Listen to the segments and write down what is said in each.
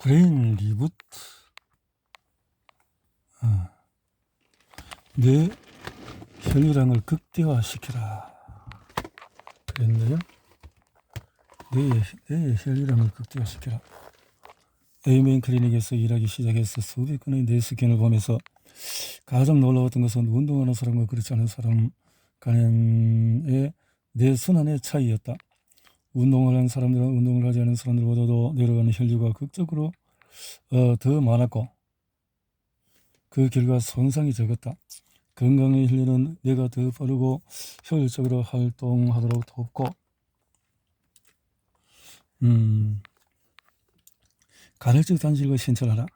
브레인 리부트. 뇌 혈류량을 극대화시켜라 그랬는데요. 뇌의 혈류량을 극대화시켜라. 에이멘 클리닉에서 일하기 시작해서 수백 건의 뇌 스캔을 보면서 가장 놀라웠던 것은 운동하는 사람과 그렇지 않은 사람 간의 뇌 순환의 차이였다. 운동을 하는 사람들은 운동을 하지 않은 사람들보다도 내려가는 혈류가 극적으로 더 많았고, 그 결과 손상이 적었다. 건강의 혈류는 뇌가 더 빠르고 효율적으로 활동하도록 돕고, 간헐적 단식을 신청하라.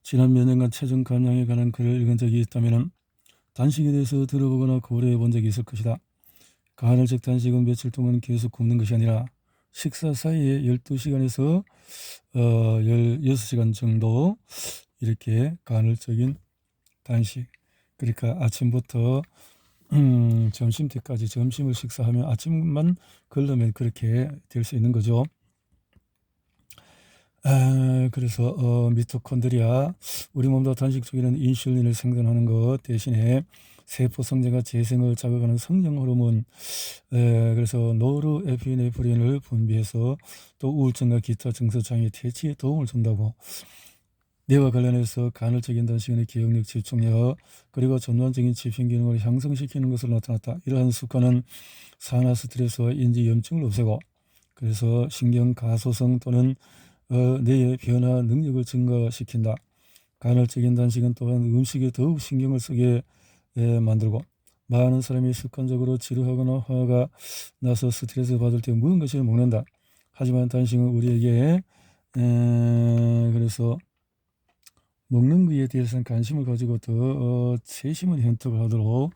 지난 몇 년간 체중 감량에 관한 글을 읽은 적이 있다면 단식에 대해서 들어보거나 고려해 본 적이 있을 것이다. 간헐적 단식은 며칠 동안 계속 굶는 것이 아니라 식사 사이에 12시간에서 16시간 정도 이렇게 간헐적인 단식, 그러니까 아침부터 점심 때까지 점심을 식사하면 아침만 걸르면 그렇게 될 수 있는 거죠. 그래서 미토콘드리아, 우리 몸도 단식 중에는 인슐린을 생산하는 것 대신에 세포 성장과 재생을 자극하는 성장 호르몬, 그래서 노르에피네프린을 분비해서 또 우울증과 기타 증서 장애 퇴치에 도움을 준다고. 뇌와 관련해서 간헐적인 단식은 기억력, 집중력, 그리고 전반적인 집행 기능을 향상시키는 것으로 나타났다. 이러한 습관은 산화 스트레스와 인지 염증을 없애고, 그래서 신경 가소성 또는 뇌의 변화 능력을 증가시킨다. 간헐적인 단식은 또한 음식에 더욱 신경을 쓰게 만들고, 많은 사람이 습관적으로 지루하거나 화가 나서 스트레스 받을 때 무언가를 먹는다. 하지만 단식은 우리에게 그래서 먹는 것에 대해서는 관심을 가지고 더 세심한 선택을 하도록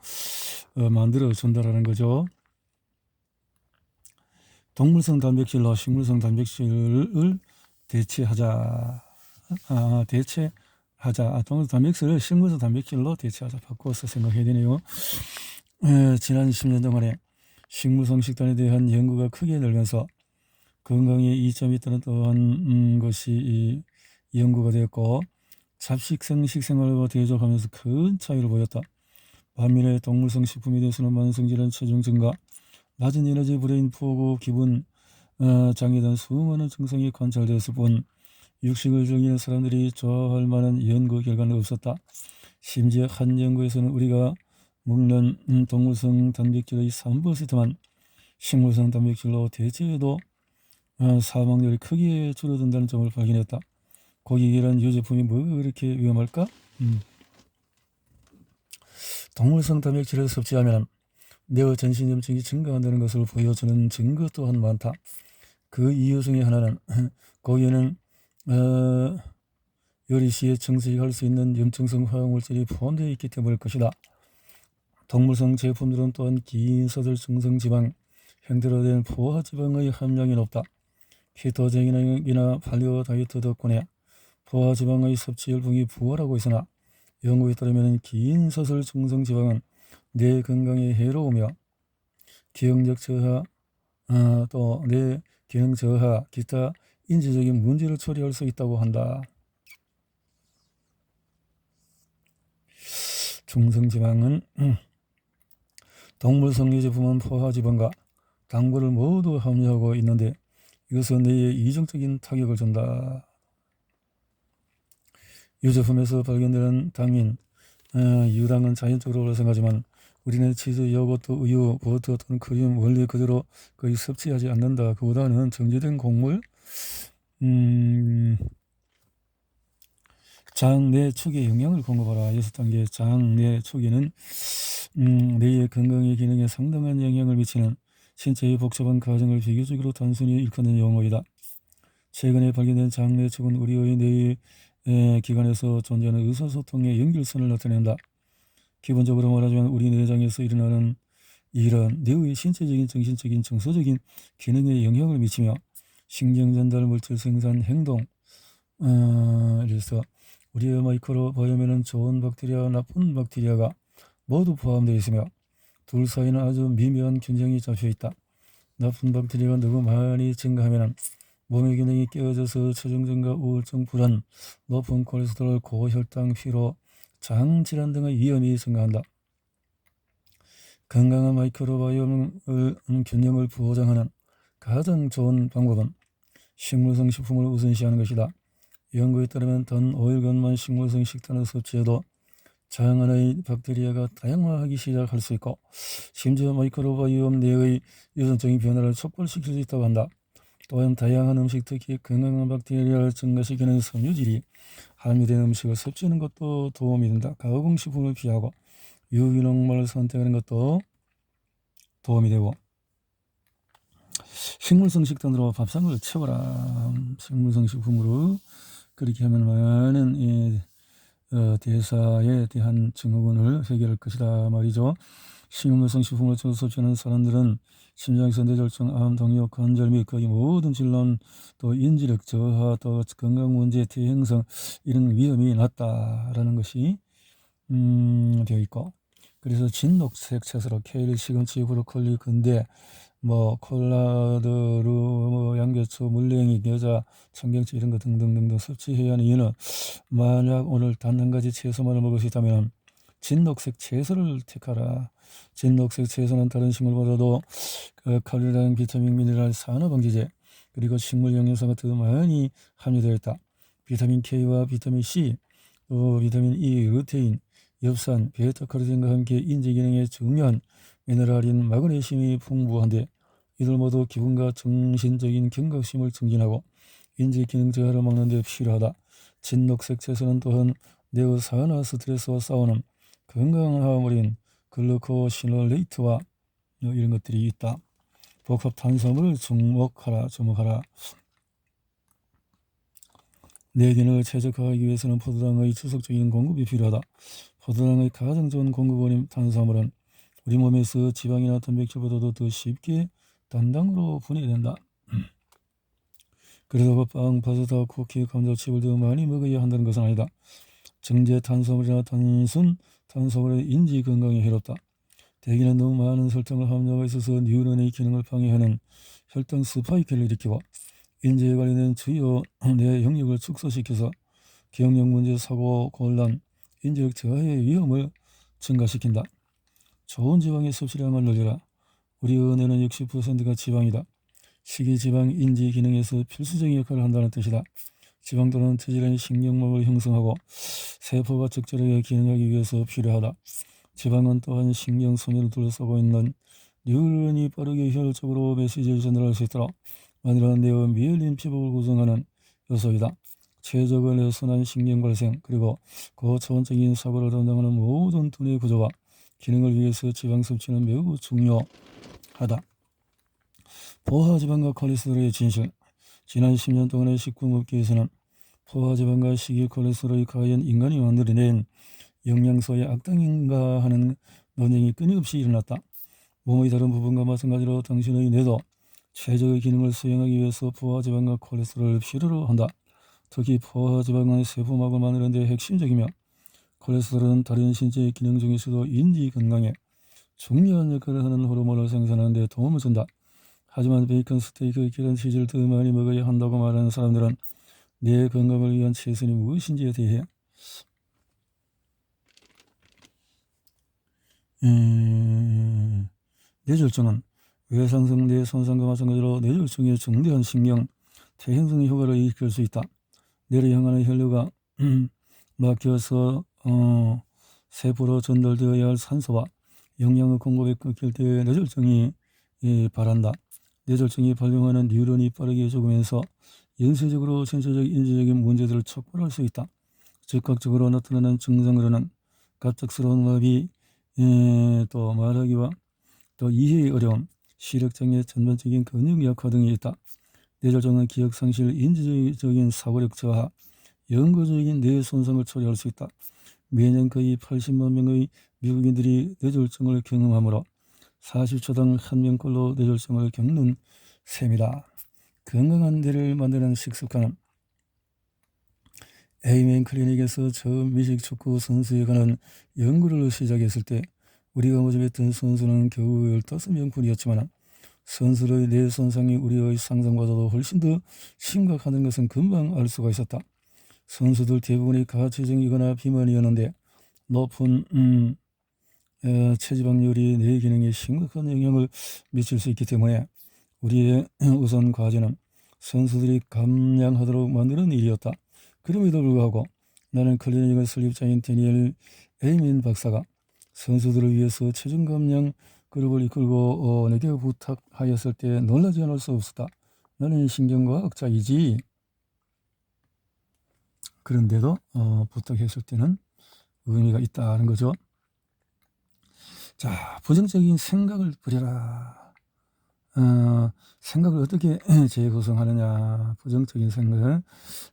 만들어 준다라는 거죠. 동물성 단백질로 식물성 단백질을 대체하자. 동물성 단백질을 식물성 단백질로 대체하자. 바꿔서 생각해야 되네요. 지난 10년 동안에 식물성 식단에 대한 연구가 크게 늘면서 건강에 이점이 있다는 또한 것이 연구가 되었고, 잡식성 식생활과 대조하면서 큰 차이를 보였다. 반면에 동물성 식품에 대해서는 만성질환, 체중 증가, 낮은 에너지, 브레인 포구, 기분 장애 등 수많은 증상이 관찰되었을 뿐 육식을 즐기는 사람들이 좋아할 만한 연구 결과는 없었다. 심지어 한 연구에서는 우리가 먹는 동물성 단백질의 3%만 식물성 단백질로 대체해도 사망률이 크게 줄어든다는 점을 발견했다. 고기계란 유제품이 뭐 그렇게 위험할까? 동물성 단백질을 섭취하면 뇌의 전신염증이 증가한다는 것을 보여주는 증거 또한 많다. 그 이유 중에 하나는 고기에는 요리 시에 증식할 수 있는 염증성 화학물질이 포함되어 있기 때문일 것이다. 동물성 제품들은 또한 기인서들 중성지방, 형태로 된 포화지방의 함량이 높다. 키토제닉이나 팔리오 다이어트 덕분에 포화지방의 섭취 열풍이 부활하고 있으나 연구에 따르면 기인서술 중성지방은 뇌 건강에 해로우며 기억력 저하, 또 뇌 기능 저하, 기타 인지적인 문제를 초래할 수 있다고 한다. 중성지방은 동물성 유제품은 포화지방과 당분을 모두 함유하고 있는데 이것은 뇌에 이중적인 타격을 준다. 유제품에서 발견되는 당인, 유당은 자연적으로 발생하지만 우리는 치즈, 요거트, 우유, 버터 또는 크림 원래 그대로 거의 섭취하지 않는다. 그보다는 정제된 곡물, 장내축에 영향을 공급하라. 6단계 장내축에는 뇌의 건강의 기능에 상당한 영향을 미치는 신체의 복잡한 과정을 비교적으로 단순히 일컫는 용어이다. 최근에 발견된 장내축은 우리의 뇌의 기관에서 존재하는 의사소통의 연결선을 나타낸다. 기본적으로 말하자면 우리 내장에서 일어나는 일은 뇌의 신체적인, 정신적인, 정서적인 기능에 영향을 미치며 신경전달, 물질 생산, 행동, 그래서 우리의 마이크로바이옴에는 좋은 박테리아와 나쁜 박테리아가 모두 포함되어 있으며 둘 사이는 아주 미묘한 균형이 잡혀 있다. 나쁜 박테리아가 너무 많이 증가하면 몸의 기능이 깨어져서 처정증과 우울증, 불안, 높은 콜레스테롤, 고혈당, 피로, 장 질환 등의 위험이 증가한다. 건강한 마이크로바이옴 균형을 보장하는 가장 좋은 방법은 식물성 식품을 우선시하는 것이다. 연구에 따르면 단 5일간만 식물성 식단을 섭취해도 장 안의 박테리아가 다양화하기 시작할 수 있고 심지어 마이크로바이옴 내의 유전적인 변화를 촉발시킬 수 있다고 한다. 또한 다양한 음식, 특히 건강한 박테리아를 증가시키는 섬유질이 함유된 음식을 섭취하는 것도 도움이 된다. 가공식품을 피하고 유기농만을 선택하는 것도 도움이 되고, 식물성 식단으로 밥상을 채워라. 식물성 식품으로 그렇게 하면 많은 대사에 대한 증후군을 해결할 것이다 말이죠. 식물성 식품을 섭취하는 사람들은 심장성 뇌졸중, 암, 당뇨, 관절 및 거의 모든 질환, 또 인지력 저하, 또 건강 문제, 퇴행성 이런 위험이 낮다라는 것이 되어 있고, 그래서 진녹색 채소로 케일, 시금치, 브로콜리, 근대, 콜라드루, 양배추, 물냉이, 겨자, 청경채 이런 거 등등등등 섭취해야 하는 이유는 만약 오늘 단 한 가지 채소만을 먹을 수 있다면 진녹색 채소를 택하라. 진녹색 채소는 다른 식물보다도 칼륨, 비타민, 미네랄, 산화방지제 그리고 식물 영양소가 더 많이 함유되어 있다. 비타민 K와 비타민 C, 또 비타민 E, 루테인, 엽산, 베타카로틴과 함께 인지 기능에 중요한 미네랄인 마그네슘이 풍부한데 이들 모두 기분과 정신적인 경각심을 증진하고 인지 기능 저하를 막는 데 필요하다. 진녹색 채소는 또한 뇌의 산화 스트레스와 싸우는 건강한 화물인 글루코시놀레이트와 이런 것들이 있다. 복합 탄수화물을 주목하라. 뇌 기능을 최적화하기 위해서는 포도당의 지속적인 공급이 필요하다. 포도당의 가장 좋은 공급원인 탄수화물은 우리 몸에서 지방이나 단백질보다도 더 쉽게 단당으로 분해된다. 그래서 빵, 파스타, 쿠키, 감자칩을 더 많이 먹어야 한다는 것은 아니다. 정제 탄수화물이나 단순 탄수화물의 인지 건강에 해롭다. 대기는 너무 많은 설탕을 함유하고 있어서 뉴런의 기능을 방해하는 혈당 스파이크를 일으키고 인지에 관련된 주요 뇌 영역을 축소시켜서 기억력 문제, 사고, 곤란, 인지력 저하의 위험을 증가시킨다. 좋은 지방의 섭취량을 늘려라. 우리의 뇌는 60%가 지방이다. 식이지방 인지 기능에서 필수적인 역할을 한다는 뜻이다. 지방도는 튼실한 신경막을 형성하고 세포가 적절하게 기능하기 위해서 필요하다. 지방은 또한 신경소녀를 둘러싸고 있는 뉴런이 빠르게 효율적으로 메시지를 전달할 수 있도록 만들어낸 뇌의 미엘린 피복을 구성하는 요소이다. 최적의 순환 신경발생 그리고 고차원적인 사고를 담당하는 모든 두뇌 구조와 기능을 위해서 지방 섭취는 매우 중요하다. 포화지방과 콜레스테롤의 진실. 지난 10년 동안의 식품업계에서는 포화지방과 식이콜레스테롤이 과연 인간이 만들어낸 영양소의 악당인가 하는 논쟁이 끊임없이 일어났다. 몸의 다른 부분과 마찬가지로 당신의 뇌도 최적의 기능을 수행하기 위해서 포화지방과 콜레스테롤을 필요로 한다. 특히 포화지방은 세포막을 만드는 데 핵심적이며 콜레스테롤은 다른 신체 기능 중에서도 인지 건강에 중요한 역할을 하는 호르몬을 생산하는 데 도움을 준다. 하지만 베이컨, 스테이크, 계란, 치즈를 더 많이 먹어야 한다고 말하는 사람들은 뇌 건강을 위한 최선이 무엇인지에 대해 뇌졸중은 외상성 뇌 손상과 마찬가지로 뇌졸중의 중대한 신경 퇴행성 효과를 일으킬 수 있다. 뇌를 향하는 혈류가 막혀서 세포로 전달되어야 할 산소와 영양의 공급이 끊길 때 뇌졸중이 발한다. 뇌졸중이 발병하는 뉴런이 빠르게 죽으면서 연쇄적으로 전체적 인지적인 문제들을 촉발할 수 있다. 즉각적으로 나타나는 증상으로는 갑작스러운 마비, 또 말하기와 또 이해의 어려움, 시력장애, 전반적인 근육 약화 등이 있다. 뇌졸중은 기억상실, 인지적인 사고력 저하, 영구적인 뇌 손상을 초래할 수 있다. 매년 거의 80만 명의 미국인들이 뇌졸중을 경험하므로 40초당 1명꼴로 뇌졸중을 겪는 셈이다. 건강한 뇌를 만드는 식습관은 에이멘 클리닉에서 처음 미식축구 선수에 관한 연구를 시작했을 때 우리가 모집했던 선수는 겨우 15명뿐이었지만 선수의 뇌 손상이 우리의 상상보다도 훨씬 더 심각하다는 것은 금방 알 수가 있었다. 선수들 대부분이 가체적이거나 비만이었는데 높은 체지방률이 뇌 기능에 심각한 영향을 미칠 수 있기 때문에 우리의 우선 과제는 선수들이 감량하도록 만드는 일이었다. 그럼에도 불구하고 나는 클리닉의 설립자인 데니엘 에이민 박사가 선수들을 위해서 체중 감량 그룹을 이끌고 내게 부탁하였을 때 놀라지 않을 수 없었다. 나는 신경과학자이지. 그런데도 부탁했을 때는 의미가 있다는 거죠. 자, 부정적인 생각을 버려라. 생각을 어떻게 재구성하느냐. 부정적인 생각.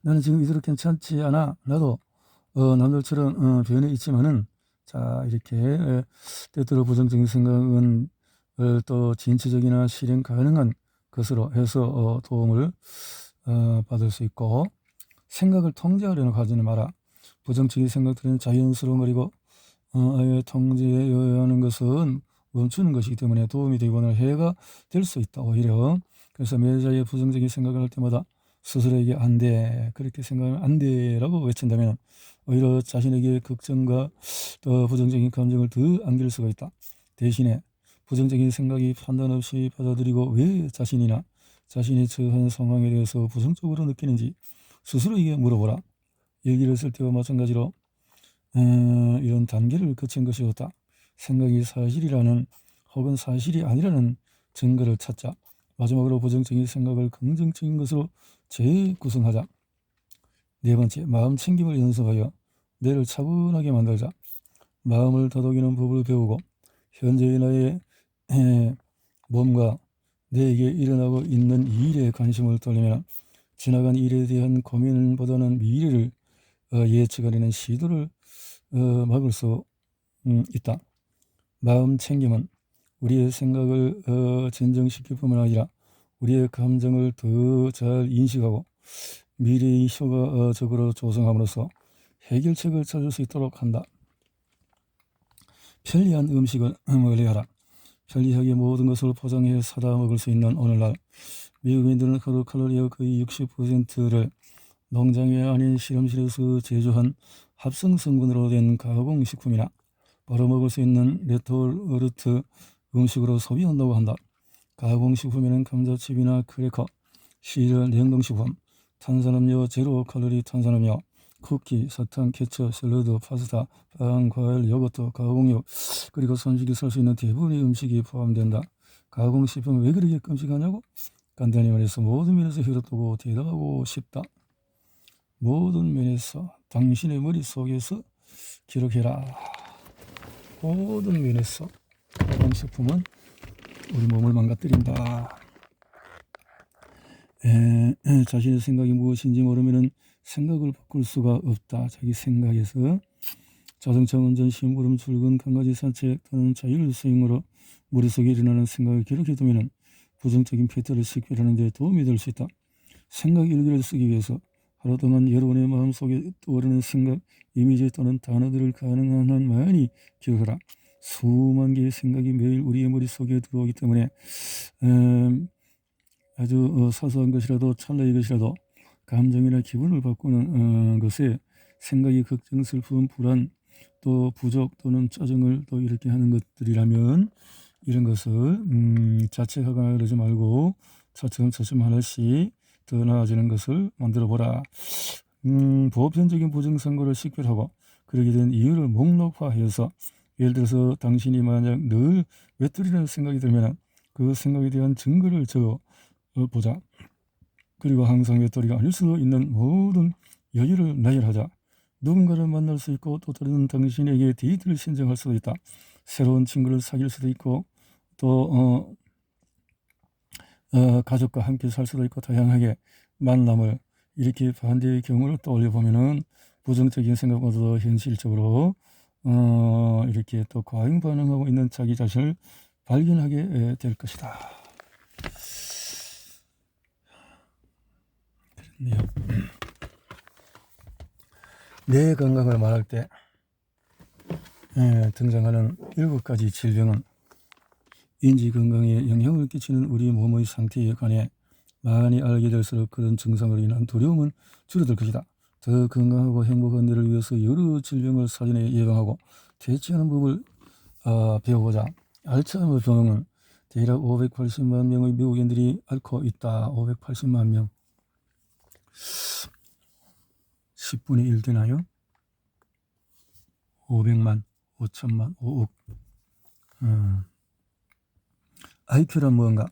나는 지금 이대로 괜찮지 않아. 나도 남들처럼 변해 있지만은, 자, 이렇게 때때로 부정적인 생각은 또 진취적이나 실행 가능한 것으로 해서 도움을 받을 수 있고, 생각을 통제하려는 가지는 마라. 부정적인 생각들은 자연스러운 거리고 아예 통제해야 하는 것은 멈추는 것이기 때문에 도움이 되거나 해가 될 수 있다. 오히려 그래서 매자의 부정적인 생각을 할 때마다 스스로에게 안 돼, 그렇게 생각하면 안 돼라고 외친다면 오히려 자신에게 걱정과 또 부정적인 감정을 더 안길 수가 있다. 대신에 부정적인 생각이 판단 없이 받아들이고 왜 자신이나 자신이 처한 상황에 대해서 부정적으로 느끼는지 스스로에게 물어보라. 얘기를 쓸 때와 마찬가지로 이런 단계를 거친 것이었다. 생각이 사실이라는 혹은 사실이 아니라는 증거를 찾자. 마지막으로 부정적인 생각을 긍정적인 것으로 재구성하자. 네 번째, 마음 챙김을 연습하여 뇌를 차분하게 만들자. 마음을 다독이는 법을 배우고 현재의 나의 몸과 내게 일어나고 있는 일에 관심을 돌리면 지나간 일에 대한 고민보다는 미래를 예측하려는 시도를 막을 수 있다. 마음 챙김은 우리의 생각을 진정시킬 뿐만 아니라 우리의 감정을 더 잘 인식하고 미래의 효과적으로 조성함으로써 해결책을 찾을 수 있도록 한다. 편리한 음식을 멀리하라. 편리하게 모든 것을 포장해 사다 먹을 수 있는 오늘날 미국인들은 하루 칼로리의 거의 60%를 농장이 아닌 실험실에서 제조한 합성 성분으로 된 가공식품이나 바로 먹을 수 있는 레토르트 음식으로 소비한다고 한다. 가공식품에는 감자칩이나 크래커, 시리얼, 냉동식품, 탄산음료, 제로 칼로리 탄산음료, 쿠키, 사탕, 케첩, 샐러드, 파스타, 빵, 과일, 요거트, 가공육, 그리고 손쉽게 살 수 있는 대부분의 음식이 포함된다. 가공식품은 왜 그렇게 끔찍하냐고? 간단히 말해서 모든 면에서 효롭고 대단하고 쉽다. 모든 면에서 당신의 머릿속에서 기록해라. 모든 면에서 가공식품은 우리 몸을 망가뜨린다. 자신의 생각이 무엇인지 모르면 생각을 바꿀 수가 없다. 자기 생각에서 자동차 운전, 심부름, 출근, 강아지 산책 또는 자율주행으로 머릿속에 일어나는 생각을 기록해두면 부정적인 패턴을 식별하는 데 도움이 될 수 있다. 생각 일기를 쓰기 위해서 하루 동안 여러분의 마음속에 떠오르는 생각, 이미지 또는 단어들을 가능한 한 많이 기억하라. 수만 개의 생각이 매일 우리의 머릿속에 들어오기 때문에 아주 사소한 것이라도 찰나의 것이라도 감정이나 기분을 바꾸는 것에 생각이 걱정, 슬픔, 불안, 또 부족 또는 짜증을 또 이렇게 하는 것들이라면 이런 것을 자책하거나 그러지 말고 차츰차츰 하나씩 더 나아지는 것을 만들어 보라. 보편적인 부정선거를 식별하고 그러게 된 이유를 목록화해서 예를 들어서 당신이 만약 늘 외톨이라는 생각이 들면 그 생각에 대한 증거를 적어 보자. 그리고 항상 외톨이가 아닐 수도 있는 모든 여유를 나열하자. 누군가를 만날 수 있고 또 다른 당신에게 데이트를 신청할 수도 있다. 새로운 친구를 사귈 수도 있고 또 가족과 함께 살 수도 있고 다양하게 만남을 이렇게 반대의 경우를 떠올려 보면은 부정적인 생각보다도 현실적으로 이렇게 또 과잉 반응하고 있는 자기 자신을 발견하게 될 것이다. 그렇네요. 뇌 건강을 말할 때 등장하는 7가지 질병은 인지 건강에 영향을 끼치는 우리 몸의 상태에 관해 많이 알게 될수록 그런 증상으로 인한 두려움은 줄어들 것이다. 더 건강하고 행복한 뇌를 위해서 여러 질병을 사전에 예방하고 퇴치하는 법을 배워보자. 알츠하이머 병은 대략 580만 명의 미국인들이 앓고 있다. 580만 명. 10분의 1 되나요? 500만, 5천만, 5억. IQ란 무언가?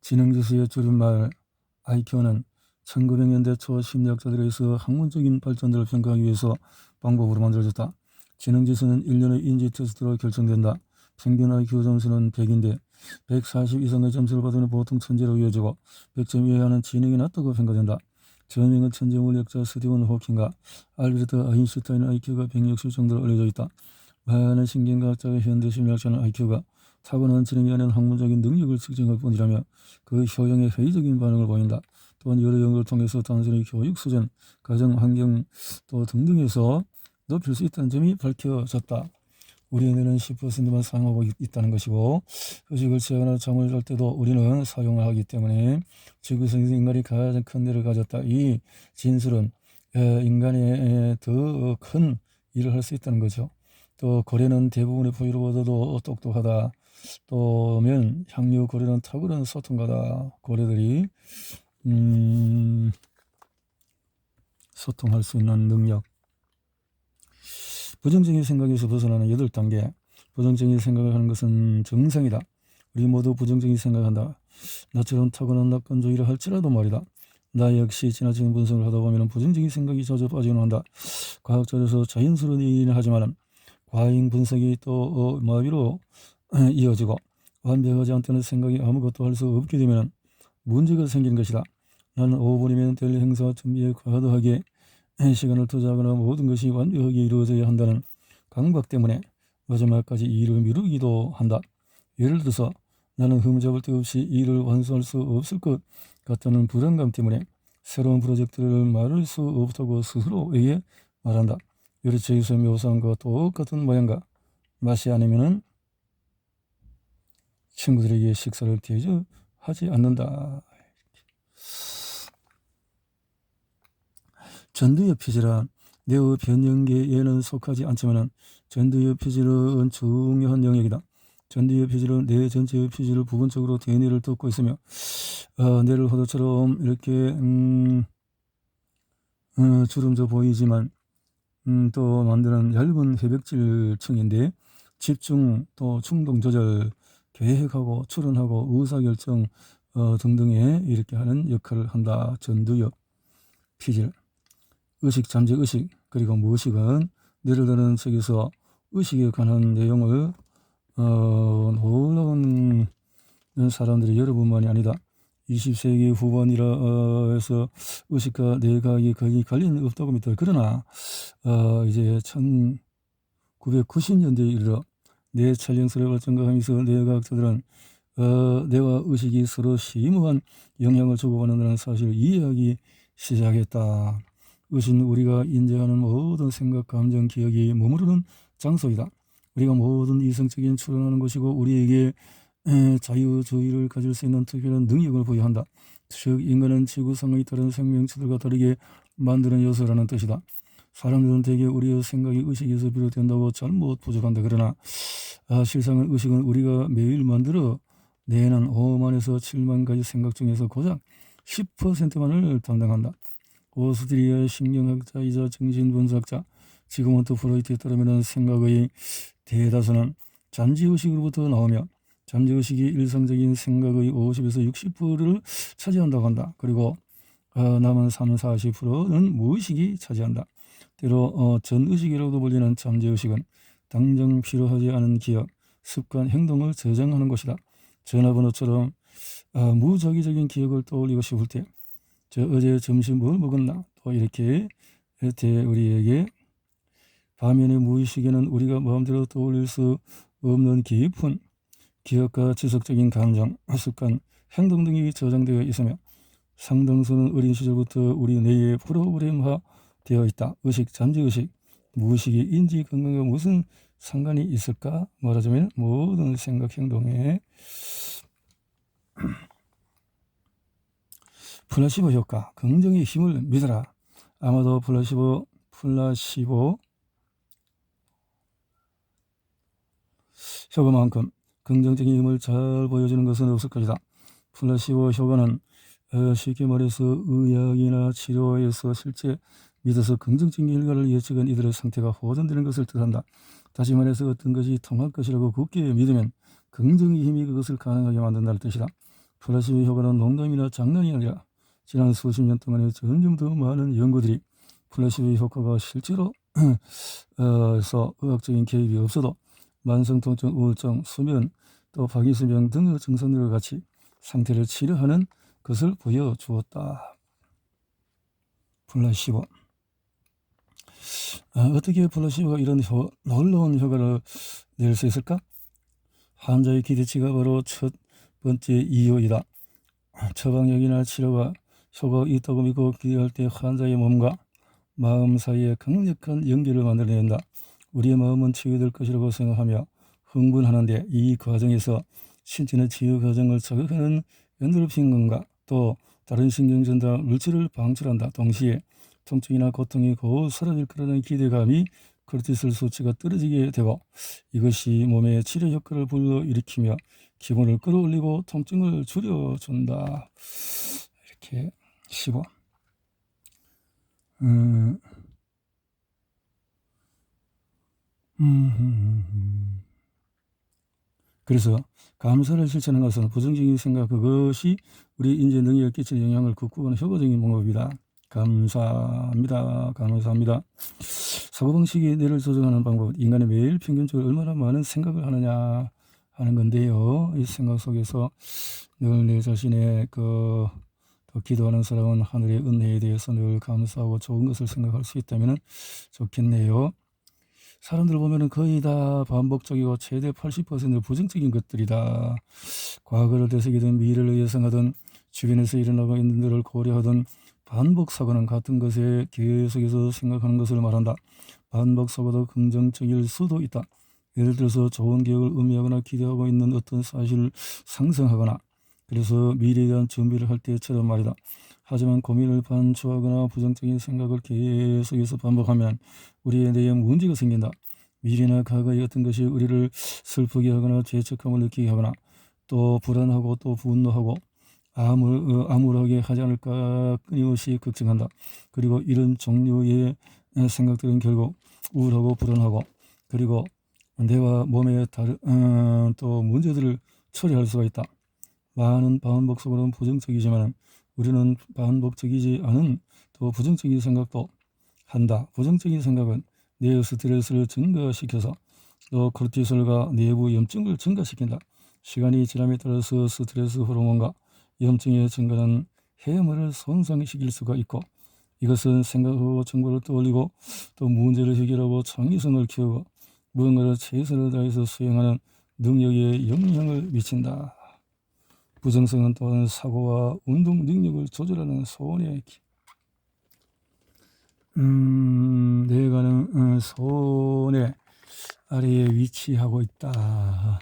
지능지수의 줄임말 IQ는 1900년대 초 심리학자들에 의해서 학문적인 발전들을 평가하기 위해서 방법으로 만들어졌다. 지능지수는 1년의 인지 테스트로 결정된다. 평균 IQ 점수는 100인데 140 이상의 점수를 받으면 보통 천재로 이어지고 100점 이하는 지능이 낮다고 평가된다. 저명한 천재 물리학자 스티븐 호킹과 알베르트 아인슈타인의 IQ가 160 정도로 알려져 있다. 많은 신경과학자와 현대 심리학자는 IQ가 타고난 지능이 아닌 학문적인 능력을 측정할 뿐이라며 그 효용에 회의적인 반응을 보인다. 또한 여러 연구를 통해서 단순히 교육 수준, 가정 환경 또 등등에서 높일 수 있다는 점이 밝혀졌다. 우리의 뇌는 10%만 사용하고 있다는 것이고 휴식을 취하거나 잠을 잘 때도 우리는 사용을 하기 때문에 지구상에서 인간이 가장 큰 뇌를 가졌다. 이 진술은 인간의 더 큰 일을 할 수 있다는 거죠. 또 고래는 대부분의 포유류보다도 똑똑하다. 또면 향유 고래는 탁월한 소통가다. 고래들이 소통할 수 있는 능력. 부정적인 생각에서 벗어나는 8단계. 부정적인 생각을 하는 것은 정상이다. 우리 모두 부정적인 생각을 한다. 나처럼 타고난 낙관주의를 할지라도 말이다. 나 역시 지나치게 분석을 하다 보면 부정적인 생각이 자주 빠지곤 한다. 과학적으로서 자연스러운 일이긴 하지만 과잉 분석이 또 마비로 이어지고 완벽하지 않다는 생각이 아무것도 할 수 없게 되면 문제가 생기는 것이다. 나는 5분이면 될 행사 준비에 과도하게 시간을 투자하거나 모든 것이 완벽하게 이루어져야 한다는 강박 때문에 마지막까지 일을 미루기도 한다. 예를 들어서 나는 흠잡을 데 없이 일을 완수할 수 없을 것 같다는 불안감 때문에 새로운 프로젝트를 말할 수 없다고 스스로에게 말한다. 요리책에서 묘사한 것과 똑같은 모양과 맛이 아니면 친구들에게 식사를 대접하지 않는다. 전두엽 피질은 뇌의 변형계에는 속하지 않지만 전두엽 피질은 중요한 영역이다. 전두엽 피질은 뇌 전체의 피질을 부분적으로 대뇌를 덮고 있으며 뇌를 호두처럼 이렇게 주름져 보이지만 또 만드는 얇은 회백질층인데 집중 또 충동 조절, 계획하고 추론하고 의사결정 등등에 이렇게 하는 역할을 한다. 전두엽 피질. 의식, 잠재 의식, 그리고 무의식은 뇌를 다루는 책에서 의식에 관한 내용을 놀라운 사람들이 여러분만이 아니다. 20세기 후반이라 해서 의식과 뇌과학이 거의 관련이 없다고 믿다. 그러나 이제 1990년대에 이르러 뇌 촬영술의 발전과 하면서 뇌과학자들은 뇌와 의식이 서로 심오한 영향을 주고받는다는 사실을 이해하기 시작했다. 의식은 우리가 인정하는 모든 생각, 감정, 기억이 머무르는 장소이다. 우리가 모든 이성적인 추론하는 것이고 우리에게 자유주의를 가질 수 있는 특별한 능력을 보유한다. 즉 인간은 지구상의 다른 생명체들과 다르게 만드는 요소라는 뜻이다. 사람들은 대개 우리의 생각이 의식에서 비롯된다고 잘못 부족한다. 그러나 실상은 의식은 우리가 매일 만들어 내는 5만에서 7만 가지 생각 중에서 고작 10%만을 담당한다. 오스트리아 신경학자이자 정신분석자 지그문트 프로이트에 따르면 생각의 대다수는 잠재의식으로부터 나오며 잠재의식이 일상적인 생각의 50에서 60%를 차지한다고 한다. 그리고 남은 30-40%는 무의식이 차지한다. 때로 전의식이라고도 불리는 잠재의식은 당장 필요하지 않은 기억, 습관, 행동을 저장하는 것이다. 전화번호처럼 무작위적인 기억을 떠올리고 싶을 때 어제 점심 뭘 먹었나? 또 이렇게 우리에게 반면에 무의식에는 우리가 마음대로 떠올릴 수 없는 깊은 기억과 지속적인 감정, 습관, 행동 등이 저장되어 있으며 상당수는 어린 시절부터 우리 뇌에 프로그램화되어 있다. 의식, 잠재의식, 무의식이 인지 건강과 무슨 상관이 있을까? 말하자면 모든 생각 행동에 플라시보 효과, 긍정의 힘을 믿어라. 아마도 플라시보 효과만큼 긍정적인 힘을 잘 보여주는 것은 없을 것이다. 플라시보 효과는 쉽게 말해서 의학이나 치료에서 실제 믿어서 긍정적인 결과를 예측한 이들의 상태가 호전되는 것을 뜻한다. 다시 말해서 어떤 것이 통할 것이라고 굳게 믿으면 긍정의 힘이 그것을 가능하게 만든다는 뜻이다. 플라시보 효과는 농담이나 장난이 아니라 지난 수십 년 동안에 점점 더 많은 연구들이 플라시보 효과가 실제로 서 의학적인 개입이 없어도 만성통증, 우울증, 수면, 또 박이수병 등의 증상들과 같이 상태를 치료하는 것을 보여주었다. 플라시보. 어떻게 플라시보가 이런 놀라운 효과를 낼 수 있을까? 환자의 기대치가 바로 첫 번째 이유이다. 처방약이나 치료가 효과가 있다고 믿고 기대할 때 환자의 몸과 마음 사이에 강력한 연결을 만들어낸다. 우리의 마음은 치유될 것이라고 생각하며 흥분하는데 이 과정에서 신체의 치유 과정을 자극하는 엔도르핀과 또 다른 신경전달 물질을 방출한다. 동시에 통증이나 고통이 곧 사라질 거라는 기대감이 코르티솔 수치가 떨어지게 되고 이것이 몸에 치료 효과를 불러일으키며 기분을 끌어올리고 통증을 줄여준다. 이렇게 15. 그래서 감사를 실천하는 것은 부정적인 생각 그것이 우리 인재 능력에 끼치는 영향을 극복하는 효과적인 방법이다. 감사합니다. 감사합니다. 사고방식이 뇌를 조정하는 방법, 인간이 매일 평균적으로 얼마나 많은 생각을 하느냐 하는 건데요. 이 생각 속에서 늘 내 자신의 또 기도하는 사람은 하늘의 은혜에 대해서 늘 감사하고 좋은 것을 생각할 수 있다면 좋겠네요. 사람들 보면은 거의 다 반복적이고 최대 80%는 부정적인 것들이다. 과거를 되새기든 미래를 예상하든 주변에서 일어나고 있는 일을 고려하든 반복 사고는 같은 것에 계속해서 생각하는 것을 말한다. 반복 사고도 긍정적일 수도 있다. 예를 들어서 좋은 기억을 의미하거나 기대하고 있는 어떤 사실을 상상하거나 그래서 미래에 대한 준비를 할 때처럼 말이다. 하지만 고민을 반추하거나 부정적인 생각을 계속해서 반복하면 우리의 뇌에 문제가 생긴다. 미래나 과거의 어떤 것이 우리를 슬프게 하거나 죄책감을 느끼게 하거나 또 불안하고 또 분노하고 암울하게 하지 않을까 끊임없이 걱정한다. 그리고 이런 종류의 생각들은 결국 우울하고 불안하고 그리고 뇌와 몸의 다른 또 문제들을 처리할 수가 있다. 많은 반복 속으로는 부정적이지만 우리는 반복적이지 않은 또 부정적인 생각도 한다. 부정적인 생각은 뇌의 스트레스를 증가시켜서 또 코르티솔과 내부 염증을 증가시킨다. 시간이 지남에 따라서 스트레스 호르몬과 염증의 증가는 해물을 손상시킬 수가 있고 이것은 생각하고 정보를 떠올리고 또 문제를 해결하고 창의성을 키우고 무언가를 최선을 다해서 수행하는 능력에 영향을 미친다. 부정성은 또한 사고와 운동 능력을 조절하는 손의 뇌가는 손의 아래에 위치하고 있다.